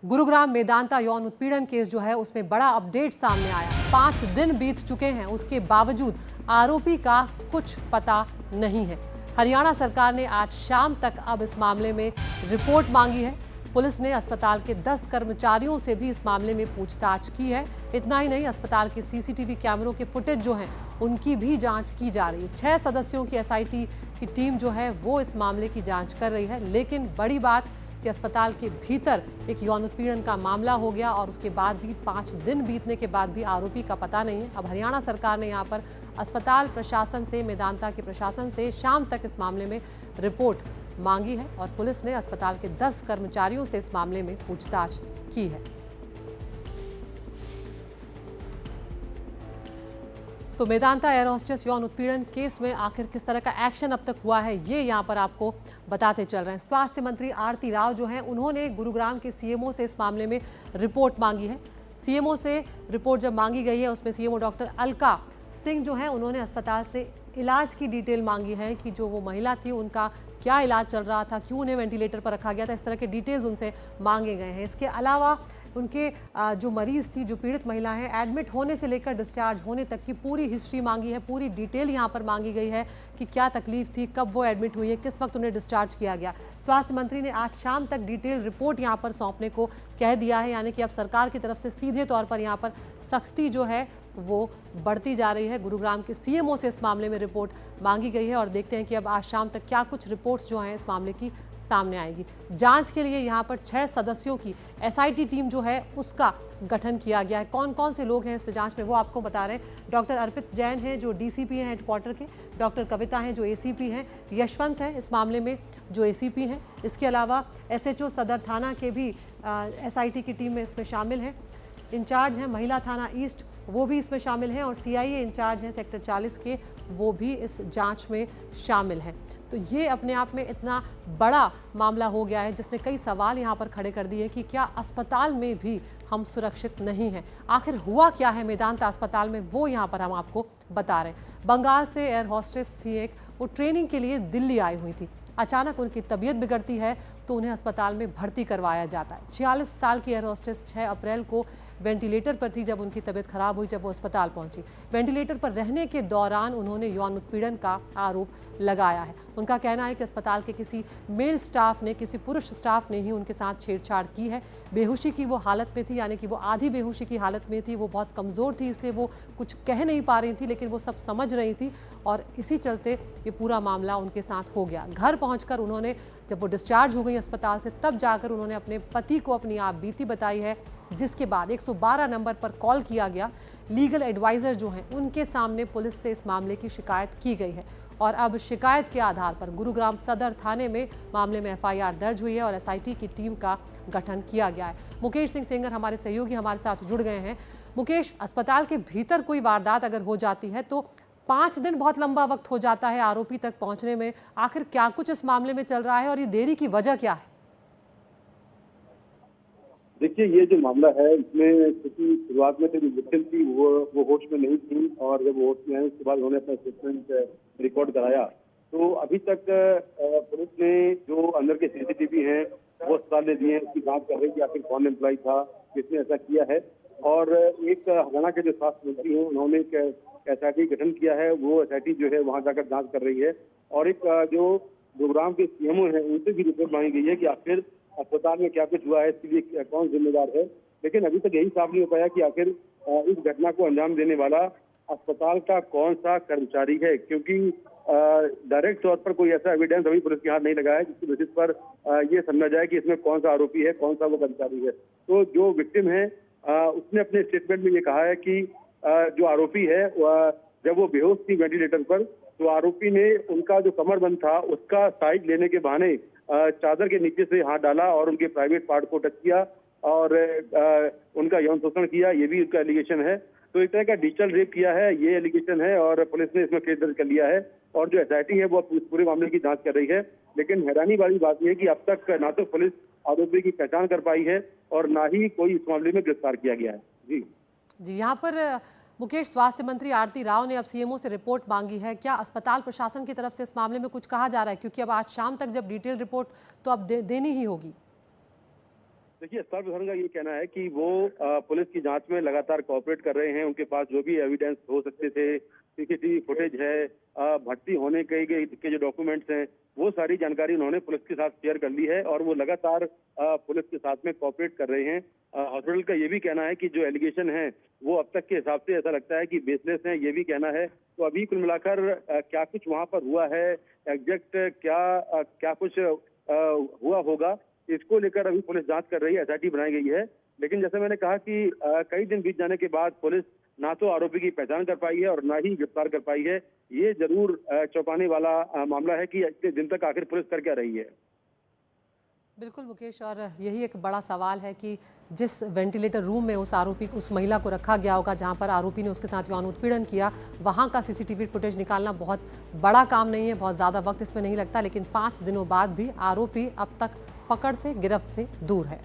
गुरुग्राम मेदांता यौन उत्पीड़न केस जो है उसमें बड़ा अपडेट सामने आया। 5 दिन बीत चुके हैं, उसके बावजूद आरोपी का कुछ पता नहीं है। हरियाणा सरकार ने आज शाम तक अब इस मामले में रिपोर्ट मांगी है। पुलिस ने अस्पताल के 10 कर्मचारियों से भी इस मामले में पूछताछ की है। इतना ही नहीं, अस्पताल के सीसीटीवी कैमरों के फुटेज जो हैं उनकी भी जांच की जा रही है। 6 सदस्यों की एसआईटी की टीम जो है वो इस मामले की जांच कर रही है। लेकिन बड़ी बात कि अस्पताल के भीतर एक यौन उत्पीड़न का मामला हो गया और उसके बाद भी 5 दिन बीतने के बाद भी आरोपी का पता नहीं है। अब हरियाणा सरकार ने यहाँ पर अस्पताल प्रशासन से, मेदांता के प्रशासन से शाम तक इस मामले में रिपोर्ट मांगी है और पुलिस ने अस्पताल के 10 कर्मचारियों से इस मामले में पूछताछ की है। तो मेदांता एयर होस्टेस यौन उत्पीड़न केस में आखिर किस तरह का एक्शन अब तक हुआ है, ये यहाँ पर आपको बताते चल रहे हैं। स्वास्थ्य मंत्री आरती राव जो हैं उन्होंने गुरुग्राम के सीएमओ से इस मामले में रिपोर्ट मांगी है। सीएमओ से रिपोर्ट जब मांगी गई है उसमें सीएमओ डॉक्टर अलका सिंह जो हैं उन्होंने अस्पताल से इलाज की डिटेल मांगी है कि जो वो महिला थी उनका क्या इलाज चल रहा था, क्यों उन्हें वेंटिलेटर पर रखा गया था, इस तरह के डिटेल्स उनसे मांगे गए हैं। इसके अलावा उनके जो मरीज थी, जो पीड़ित महिला है, एडमिट होने से लेकर डिस्चार्ज होने तक की पूरी हिस्ट्री मांगी है, पूरी डिटेल यहाँ पर मांगी गई है कि क्या तकलीफ थी, कब वो एडमिट हुई है, किस वक्त उन्हें डिस्चार्ज किया गया। स्वास्थ्य मंत्री ने आज शाम तक डिटेल रिपोर्ट यहाँ पर सौंपने को कह दिया है, यानी कि अब सरकार की तरफ से सीधे तौर पर यहाँ पर सख्ती जो है वो बढ़ती जा रही है। गुरुग्राम के सीएमओ से इस मामले में रिपोर्ट मांगी गई है और देखते हैं कि अब आज शाम तक क्या कुछ रिपोर्ट्स जो हैं इस मामले की सामने आएगी। जांच के लिए यहाँ पर 6 सदस्यों की एसआईटी टीम जो है उसका गठन किया गया है। कौन कौन से लोग हैं इस जांच में वो आपको बता रहे हैं। डॉक्टर अर्पित जैन हैं जो डीसीपी हैं हेडक्वार्टर के, डॉक्टर कविता हैं जो एसीपी हैं, यशवंत हैं इस मामले में जो एसीपी हैं। इसके अलावा एसएचओ सदर थाना के भी एसआईटी की टीम में इसमें शामिल हैं। इंचार्ज हैं महिला थाना ईस्ट, वो भी इसमें शामिल हैं और सीआईए इंचार्ज हैं सेक्टर 40 के, वो भी इस जांच में शामिल हैं। तो ये अपने आप में इतना बड़ा मामला हो गया है जिसने कई सवाल यहाँ पर खड़े कर दिए कि क्या अस्पताल में भी हम सुरक्षित नहीं हैं। आखिर हुआ क्या है मेदांता अस्पताल में, वो यहाँ पर हम आपको बता रहे हैं। बंगाल से एयर होस्टेस थी एक, वो ट्रेनिंग के लिए दिल्ली आई हुई थी। अचानक उनकी तबीयत बिगड़ती है तो उन्हें अस्पताल में भर्ती करवाया जाता है। 46 साल की एयर होस्टेस 6 अप्रैल को वेंटिलेटर पर थी जब उनकी तबीयत खराब हुई, जब वो अस्पताल पहुंची। वेंटिलेटर पर रहने के दौरान उन्होंने यौन उत्पीड़न का आरोप लगाया है। उनका कहना है कि अस्पताल के किसी मेल स्टाफ ने, किसी पुरुष स्टाफ ने ही उनके साथ छेड़छाड़ की है। बेहोशी की वो हालत में थी, यानी कि वो आधी बेहोशी की हालत में थी, वो बहुत कमज़ोर थी, इसलिए वो कुछ कह नहीं पा रही थी, लेकिन वो सब समझ रही थी और इसी चलते ये पूरा मामला उनके साथ हो गया। घर पहुंचकर उन्होंने, जब वो डिस्चार्ज हो गई अस्पताल से, तब जाकर उन्होंने अपने पति को अपनी आप बीती बताई है, जिसके बाद 112 नंबर पर कॉल किया गया। लीगल एडवाइज़र जो हैं उनके सामने पुलिस से इस मामले की शिकायत की गई है और अब शिकायत के आधार पर गुरुग्राम सदर थाने में मामले में एफआईआर दर्ज हुई है और एसआईटी की टीम का गठन किया गया है। मुकेश सिंह सेंगर हमारे सहयोगी हमारे साथ जुड़ गए हैं। मुकेश, अस्पताल के भीतर कोई वारदात अगर हो जाती है तो 5 दिन बहुत लंबा वक्त हो जाता है आरोपी तक पहुंचने में। आखिर क्या कुछ इस मामले में चल रहा है और ये देरी की वजह क्या है? देखिए, ये जो मामला है इसमें क्योंकि शुरुआत में तो जो विक्टिम थी वो होश में नहीं थी और जब होश में आई उसके बाद उन्होंने अपना स्टेटमेंट रिकॉर्ड कराया। तो अभी तक पुलिस ने जो अंदर के सीसीटीवी हैं वो अस्पताल ने दिए हैं, उसकी जांच कर रही है कि आखिर कौन एम्प्लॉय था, किसने ऐसा किया है। और एक हरियाणा के जो स्वास्थ्य मंत्री हैं उन्होंने एक एसआईटी गठन किया है, वो एसआईटी जो है वहाँ जाकर जाँच कर रही है। और एक जो गुरुग्राम के सीएमओ हैं उनसे भी रिपोर्ट मांगी गई है कि आखिर अस्पताल में क्या कुछ हुआ है, इसके लिए कौन जिम्मेदार है। लेकिन अभी तक यही साफ नहीं हो पाया कि आखिर इस घटना को अंजाम देने वाला अस्पताल का कौन सा कर्मचारी है, क्योंकि डायरेक्ट तौर पर कोई ऐसा एविडेंस अभी पुलिस के हाथ नहीं लगा है जिसकी बेसिस पर ये समझा जाए कि इसमें कौन सा आरोपी है, कौन सा वो कर्मचारी है। तो जो विक्टिम है उसने अपने स्टेटमेंट में ये कहा है कि जो आरोपी है जब वो बेहोश थी वेंटिलेटर पर, तो आरोपी ने उनका जो कमरबंद था उसका साइड लेने के बहाने चादर के नीचे से हाथ डाला और उनके प्राइवेट पार्ट को टच किया और उनका यौन शोषण किया, ये भी उनका एलिगेशन है। तो एक तरह का डिजिटल रेप किया है, ये एलिगेशन है और पुलिस ने इसमें केस दर्ज कर लिया है और जो एसआईटी है वो पूरे मामले की जांच कर रही है। लेकिन हैरानी वाली बात यह है कि अब तक ना तो पुलिस आरोपी की पहचान कर पाई है और ना ही कोई इस मामले में गिरफ्तार किया गया है। जी, यहाँ पर मुकेश, स्वास्थ्य मंत्री आरती राव ने अब सीएमओ से रिपोर्ट मांगी है। क्या अस्पताल प्रशासन की तरफ से इस मामले में कुछ कहा जा रहा है, क्योंकि अब आज शाम तक जब डिटेल रिपोर्ट तो अब देनी ही होगी? देखिए, सर्वधर्म का ये कहना है कि वो पुलिस की जांच में लगातार कोऑपरेट कर रहे हैं। उनके पास जो भी एविडेंस हो सकते थे, सीसीटीवी फुटेज है, भर्ती होने के जो डॉक्यूमेंट्स हैं, वो सारी जानकारी उन्होंने पुलिस के साथ शेयर कर ली है और वो लगातार पुलिस के साथ में कोऑपरेट कर रहे हैं। हॉस्पिटल का ये भी कहना है कि जो एलिगेशन है वो अब तक के हिसाब से ऐसा लगता है कि बेसलेस है, ये भी कहना है। तो अभी कुल मिलाकर क्या कुछ वहां पर हुआ है, एग्जैक्ट क्या कुछ हुआ होगा, इसको लेकर अभी पुलिस जांच कर रही है, एसआईटी बनाई गई है। लेकिन जैसे मैंने कहा कि कई दिन बीत जाने के बाद पुलिस ना तो आरोपी की पहचान कर पाई है और ना ही गिरफ्तार कर पाई है। ये जरूर चौंकाने वाला मामला है कि इतने दिन तक आखिर पुलिस कर क्या रही है। बिल्कुल मुकेश, और यही एक बड़ा सवाल है कि जिस वेंटिलेटर रूम में उस महिला को रखा गया होगा जहां पर आरोपी ने उसके साथ यौन उत्पीड़न किया, वहां का सीसीटीवी फुटेज निकालना बहुत बड़ा काम नहीं है, बहुत ज़्यादा वक्त इसमें नहीं लगता। लेकिन 5 दिनों बाद भी आरोपी अब तक पकड़ से, गिरफ्त से दूर है।